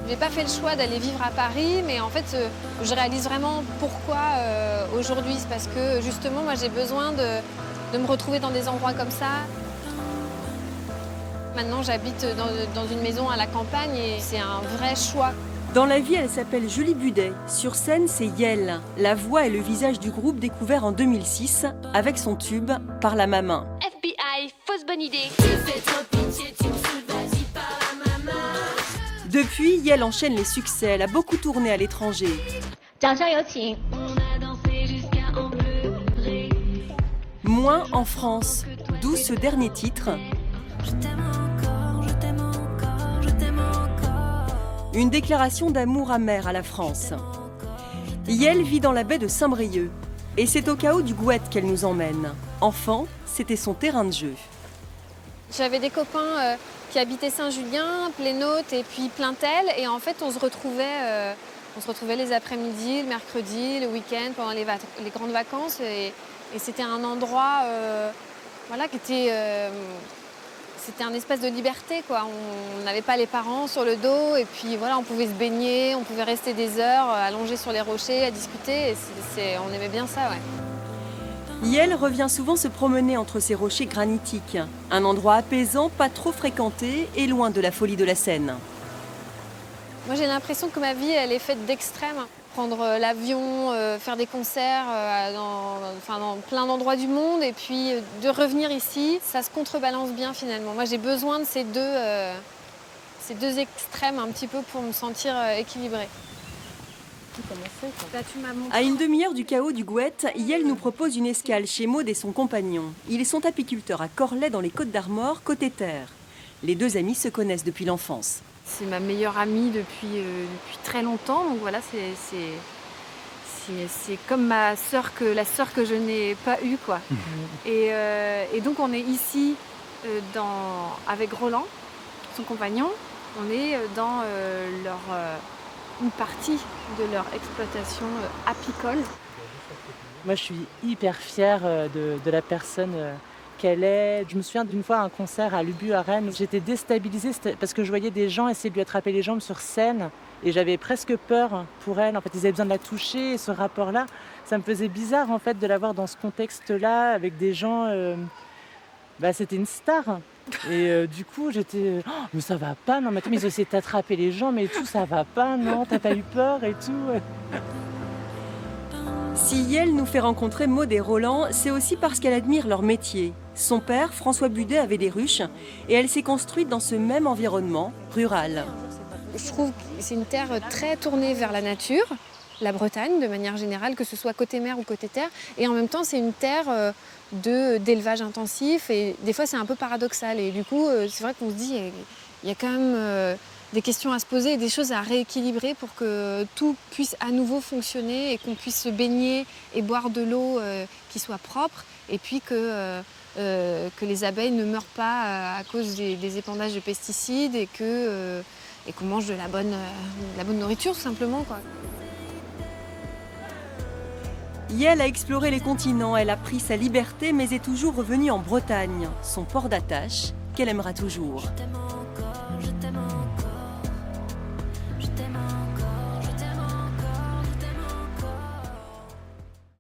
J'ai pas fait le choix d'aller vivre à Paris, mais en fait, je réalise vraiment pourquoi aujourd'hui. C'est parce que justement, moi, j'ai besoin de me retrouver dans des endroits comme ça. Maintenant, j'habite dans une maison à la campagne et c'est un vrai choix. Dans la vie, elle s'appelle Julie Budet. Sur scène, c'est Yel, la voix et le visage du groupe découvert en 2006 avec son tube « Par la main ». FBI, fausse bonne idée. Depuis, Yel enchaîne les succès. Elle a beaucoup tourné à l'étranger. Moins en France, d'où ce dernier titre. Une déclaration d'amour amer à la France. Yel vit dans la baie de Saint-Brieuc. Et c'est au chaos du Gouët qu'elle nous emmène. Enfant, c'était son terrain de jeu. J'avais des copains qui habitaient Saint-Julien, Plénaute et puis Plaintel. Et en fait, on se retrouvait les après-midi, le mercredi, le week-end, pendant les grandes vacances. Et c'était un endroit voilà, qui était... C'était un espace de liberté, quoi. On n'avait pas les parents sur le dos et puis voilà, on pouvait se baigner, on pouvait rester des heures allongés sur les rochers à discuter. Et on aimait bien ça, ouais. Yel revient souvent se promener entre ces rochers granitiques. Un endroit apaisant, pas trop fréquenté et loin de la folie de la Seine. Moi, j'ai l'impression que ma vie, elle est faite d'extrêmes. Prendre l'avion, faire des concerts dans plein d'endroits du monde et puis de revenir ici, ça se contrebalance bien finalement. Moi, j'ai besoin de ces deux extrêmes un petit peu pour me sentir équilibrée. À une demi-heure du chaos du Gouët, Yel nous propose une escale chez Maud et son compagnon. Ils sont apiculteurs à Corlay dans les Côtes-d'Armor, côté terre. Les deux amis se connaissent depuis l'enfance. C'est ma meilleure amie depuis très longtemps, donc voilà, c'est comme la sœur que je n'ai pas eue, quoi. Et donc on est ici avec Roland, son compagnon, on est dans une partie de leur exploitation apicole. Moi, je suis hyper fière de la personne qu'elle est. Je me souviens d'une fois à un concert à l'Ubu à Rennes. J'étais déstabilisée parce que je voyais des gens essayer de lui attraper les jambes sur scène et j'avais presque peur pour elle. En fait, ils avaient besoin de la toucher et ce rapport-là, ça me faisait bizarre en fait de la voir dans ce contexte-là avec des gens. C'était une star. Et du coup, j'étais oh, mais ça va pas, non, mais ils ont essayé de t'attraper les jambes et tout, ça va pas, non, t'as pas eu peur et tout. Si Yel nous fait rencontrer Maud et Roland, c'est aussi parce qu'elle admire leur métier. Son père, François Budet, avait des ruches et elle s'est construite dans ce même environnement rural. Je trouve que c'est une terre très tournée vers la nature, la Bretagne de manière générale, que ce soit côté mer ou côté terre. Et en même temps, c'est une terre d'élevage intensif et des fois, c'est un peu paradoxal. Et du coup, c'est vrai qu'on se dit il y a quand même des questions à se poser et des choses à rééquilibrer pour que tout puisse à nouveau fonctionner et qu'on puisse se baigner et boire de l'eau qui soit propre et puis que les abeilles ne meurent pas à cause des épandages de pesticides et qu'on mange de la bonne nourriture tout simplement, quoi. Yel a exploré les continents, elle a pris sa liberté mais est toujours revenue en Bretagne, son port d'attache qu'elle aimera toujours.